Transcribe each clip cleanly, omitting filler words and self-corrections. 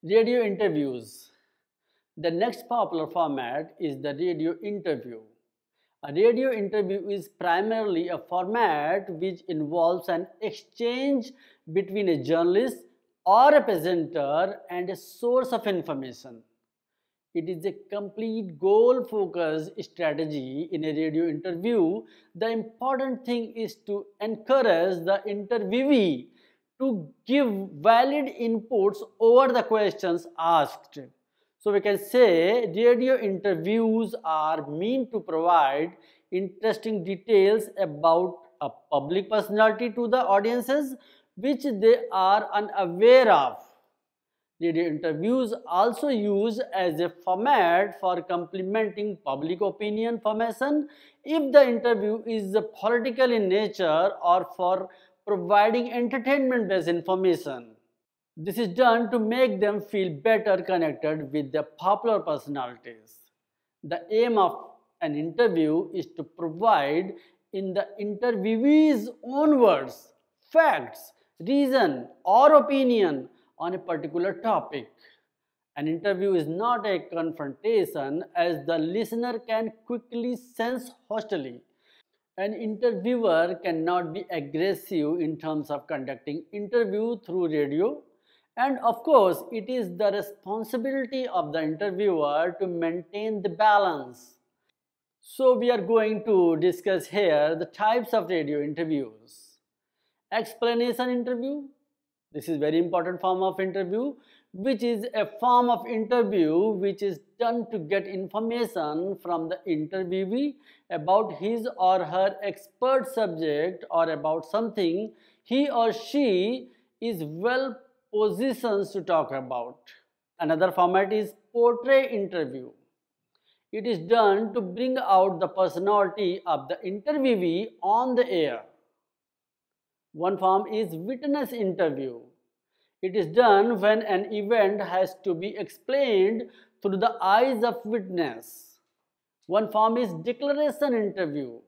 Radio interviews. The next popular format is the radio interview. A radio interview is primarily a format which involves an exchange between a journalist or a presenter and a source of information. It is a complete goal focused strategy in a radio interview. The important thing is to encourage the interviewee to give valid inputs over the questions asked. So we can say radio interviews are meant to provide interesting details about a public personality to the audiences which they are unaware of. Radio interviews also used as a format for complementing public opinion formation if the interview is political in nature or for providing entertainment-based information. This is done to make them feel better connected with the popular personalities. The aim of an interview is to provide in the interviewee's own words, facts, reason or opinion on a particular topic. An interview is not a confrontation as the listener can quickly sense hostility. An interviewer cannot be aggressive in terms of conducting interview through radio, and of course it is the responsibility of the interviewer to maintain the balance. So we are going to discuss here the types of radio interviews. Explanation interview. This is very important form of interview, which is a form of interview which is done to get information from the interviewee about his or her expert subject or about something he or she is well positioned to talk about. Another format is portrait interview. It is done to bring out the personality of the interviewee on the air. One form is witness interview. It is done when an event has to be explained through the eyes of witness. One form is declaration interview.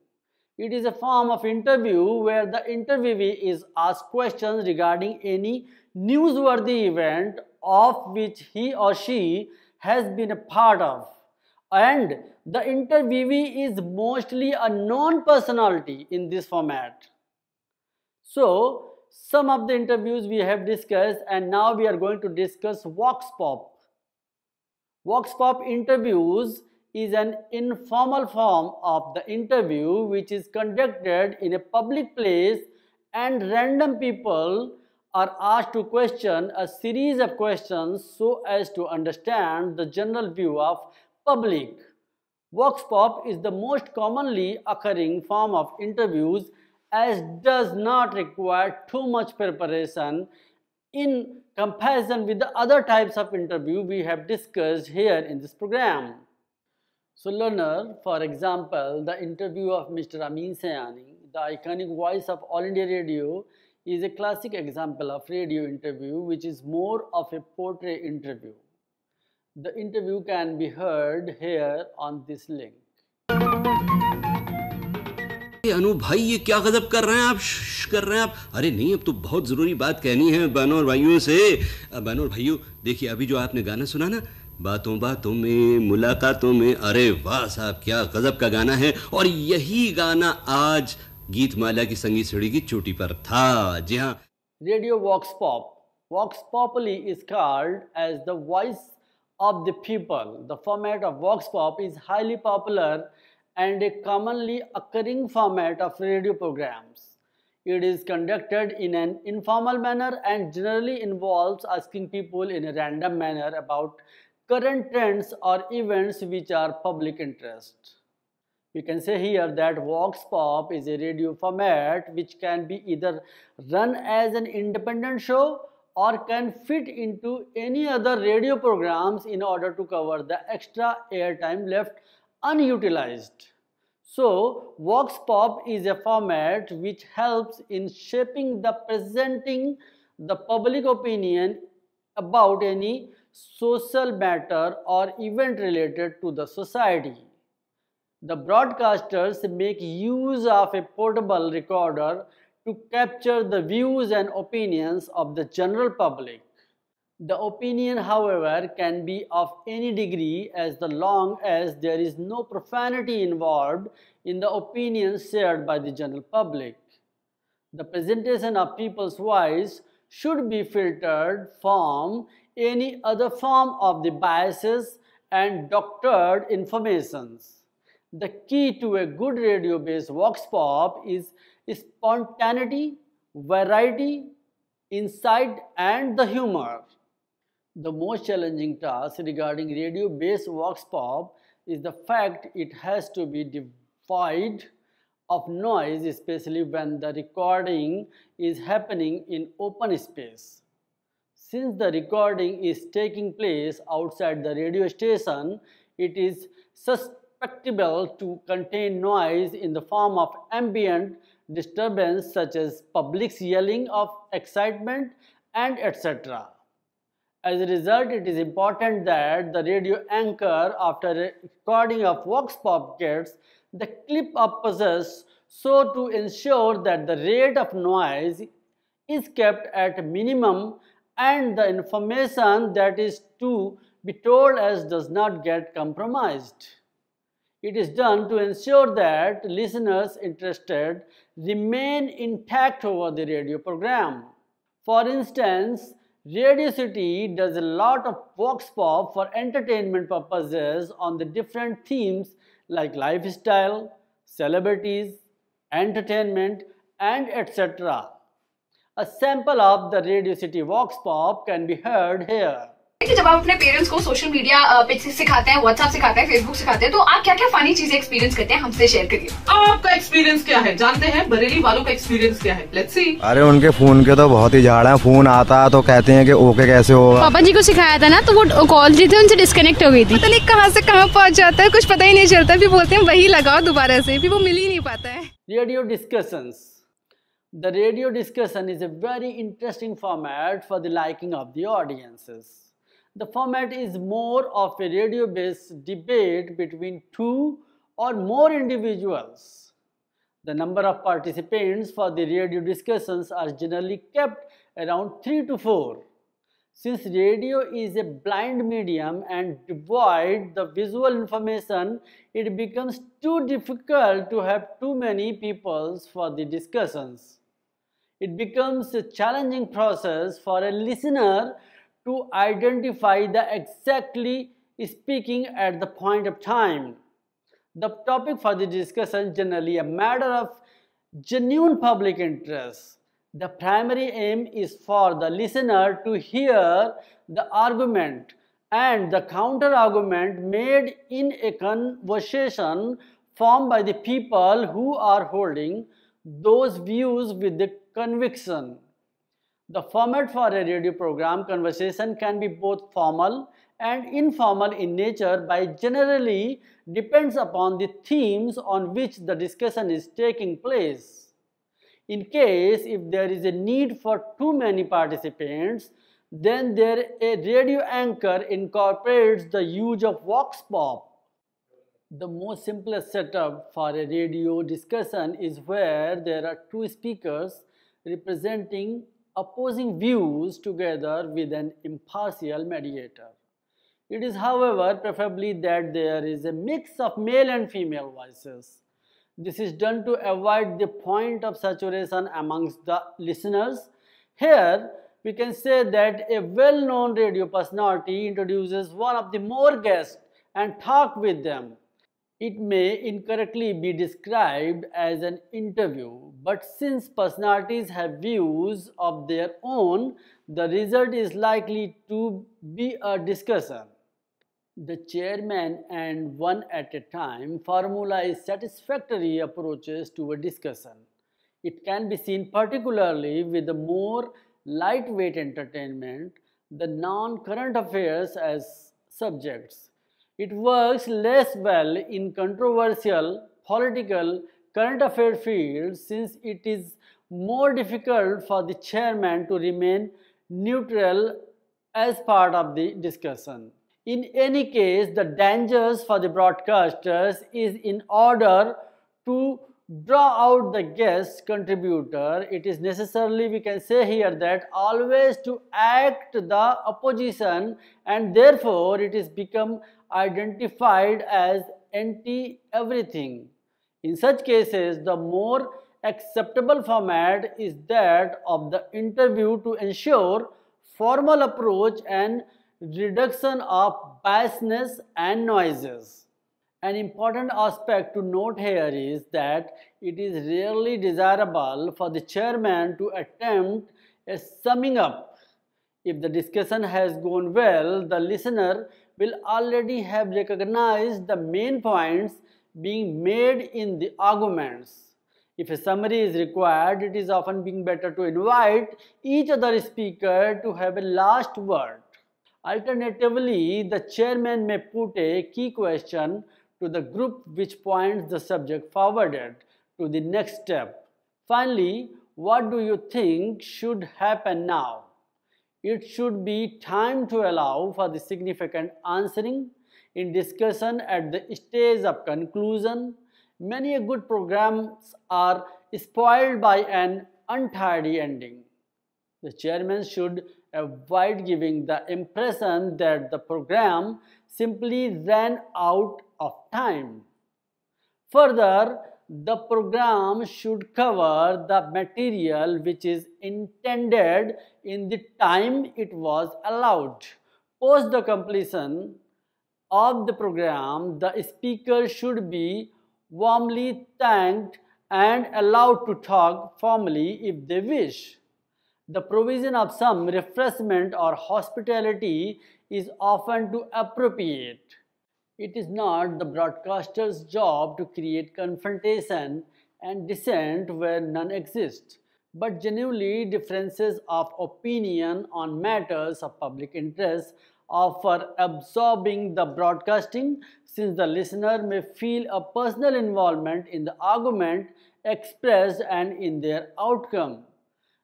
It is a form of interview where the interviewee is asked questions regarding any newsworthy event of which he or she has been a part of. And the interviewee is mostly a non-personality in this format. So, some of the interviews we have discussed, and now we are going to discuss vox pop. Vox pop interviews is an informal form of the interview which is conducted in a public place and random people are asked to question a series of questions so as to understand the general view of public. Vox pop is the most commonly occurring form of interviews as does not require too much preparation in comparison with the other types of interview we have discussed here in this program. So learner, for example, the interview of Mr. Amin Sayani, the iconic voice of All India Radio, is a classic example of radio interview which is more of a portrait interview. The interview can be heard here on this link. अनु भाई ये क्या गजब कर रहे हैं आप कर रहे हैं आप अरे नहीं अब तो बहुत ज़रूरी बात कहनी है बहनों और भाइयों से बहनों और भाइयों देखिए अभी जो आपने गाना सुना ना बातों बातों में मुलाकातों में अरे वाह साहब क्या गजब का गाना है और यही गाना आज गीतमाला की संगीत सीढ़ी की चोटी पर था जी हाँ radio Vox Populi is called as the voice of the people. The format of vox pop is highly popular and a commonly occurring format of radio programs. It is conducted in an informal manner and generally involves asking people in a random manner about current trends or events which are public interest. We can say here that vox pop is a radio format which can be either run as an independent show or can fit into any other radio programs in order to cover the extra airtime left unutilized. So, vox pop is a format which helps in shaping the presenting the public opinion about any social matter or event related to the society. The broadcasters make use of a portable recorder to capture the views and opinions of the general public. The opinion, however, can be of any degree as long as there is no profanity involved in the opinion shared by the general public. The presentation of people's voice should be filtered from any other form of the biases and doctored informations. The key to a good radio-based vox pop is spontaneity, variety, insight, and the humor. The most challenging task regarding radio-based vox pop is the fact it has to be devoid of noise, especially when the recording is happening in open space. Since the recording is taking place outside the radio station, it is susceptible to contain noise in the form of ambient disturbance such as public's yelling of excitement and etc. As a result, it is important that the radio anchor, after a recording of vox pop, gets the clip of possess so to ensure that the rate of noise is kept at a minimum and the information that is to be told as does not get compromised. It is done to ensure that listeners interested remain intact over the radio program. For instance, Radio City does a lot of vox pop for entertainment purposes on the different themes like lifestyle, celebrities, entertainment, and etc. A sample of the Radio City vox pop can be heard here. जब आप अपने parents को social media पे सिखाते हैं, WhatsApp सिखाते हैं, Facebook सिखाते हैं, तो आप क्या क्या फनी चीजें एक्सपीरियंस करते हैं, हमसे शेयर करिए। आपका एक्सपीरियंस क्या है? जानते हैं बरेली वालों का एक्सपीरियंस क्या है? Let's see. अरे उनके फोन के तो बहुत ही झाड़ है। फोन आता है तो कहते हैं कि ओके कैसे होगा। पापा जी को सिखाया था ना, तो वो कॉल जी थी उनसे डिस्कनेक्ट हो गई थी। पता नहीं कहाँ से कहाँ पहुँच जाता है, कुछ पता ही नहीं चलता। फिर बोलते हैं वही लगाओ दोबारा से, फिर वो मिल ही नहीं पाता है। Radio discussions. The radio discussion is a very interesting format for the liking of the audiences. The format is more of a radio-based debate between two or more individuals. The number of participants for the radio discussions are generally kept around 3 to 4. Since radio is a blind medium and devoid the visual information, it becomes too difficult to have too many people for the discussions. It becomes a challenging process for a listener to identify the exactly speaking at the point of time. The topic for the discussion is generally a matter of genuine public interest. The primary aim is for the listener to hear the argument and the counter-argument made in a conversation formed by the people who are holding those views with the conviction. The format for a radio program conversation can be both formal and informal in nature, by generally depends upon the themes on which the discussion is taking place. In case if there is a need for too many participants, then a radio anchor incorporates the use of vox pop. The most simplest setup for a radio discussion is where there are two speakers representing opposing views together with an impartial mediator. It is, however, preferably that there is a mix of male and female voices. This is done to avoid the point of saturation amongst the listeners. Here, we can say that a well-known radio personality introduces one of the more guests and talks with them. It may incorrectly be described as an interview, but since personalities have views of their own, the result is likely to be a discussion. The chairman and one at a time formulate satisfactory approaches to a discussion. It can be seen particularly with the more lightweight entertainment, the non-current affairs as subjects. It works less well in controversial, political, current affair fields, since it is more difficult for the chairman to remain neutral as part of the discussion. In any case, the dangers for the broadcasters is in order to draw out the guest contributor, it is necessarily, we can say here, that always to act the opposition, and therefore it is become identified as anti everything. In such cases, the more acceptable format is that of the interview to ensure formal approach and reduction of biasness and noises. An important aspect to note here is that it is rarely desirable for the chairman to attempt a summing up. If the discussion has gone well, the listener will already have recognized the main points being made in the arguments. If a summary is required, it is often being better to invite each other speaker to have a last word. Alternatively, the chairman may put a key question to the group which points the subject forwarded to the next step. Finally, what do you think should happen now? It should be time to allow for the significant answering in discussion at the stage of conclusion. Many good programs are spoiled by an untidy ending. The chairman should avoid giving the impression that the program simply ran out of time. Further, the program should cover the material which is intended in the time it was allowed. Post the completion of the program, the speaker should be warmly thanked and allowed to talk formally if they wish. The provision of some refreshment or hospitality is often too appropriate. It is not the broadcaster's job to create confrontation and dissent where none exists, but genuinely differences of opinion on matters of public interest offer absorbing the broadcasting, since the listener may feel a personal involvement in the argument expressed and in their outcome.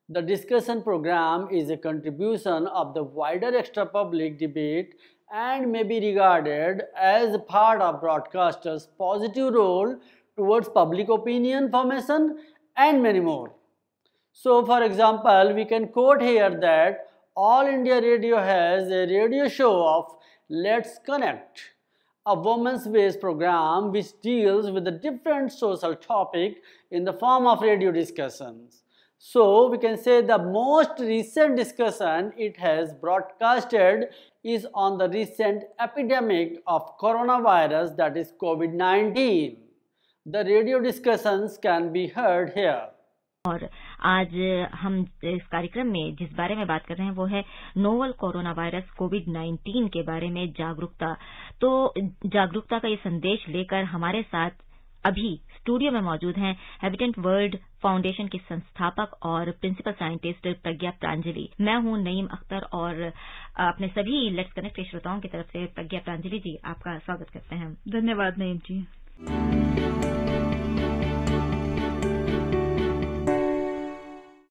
The discussion program is a contribution of the wider extra-public debate and may be regarded as part of broadcasters' positive role towards public opinion formation and many more. So, for example, we can quote here that All India Radio has a radio show of Let's Connect, a women's-based program which deals with a different social topic in the form of radio discussions. So, we can say the most recent discussion it has broadcasted is on the recent epidemic of coronavirus, that is COVID-19. The radio discussions can be heard here. और आज हम इस कार्यक्रम में जिस बारे में बात कर रहे हैं वो है नोवल कोरोना वायरस कोविड-19 के बारे में जागरूकता। तो जागरूकता का ये संदेश लेकर हमारे साथ अभी स्टूडियो में मौजूद हैं हैबिटेंट वर्ल्ड फाउंडेशन के संस्थापक और प्रिंसिपल साइंटिस्ट प्रज्ञा प्रांजलि। मैं हूं नईम अख्तर और अपने सभी लेट्स कनेक्ट के श्रोताओं की तरफ से प्रज्ञा प्रांजलि जी आपका स्वागत करते हैं। धन्यवाद नईम जी।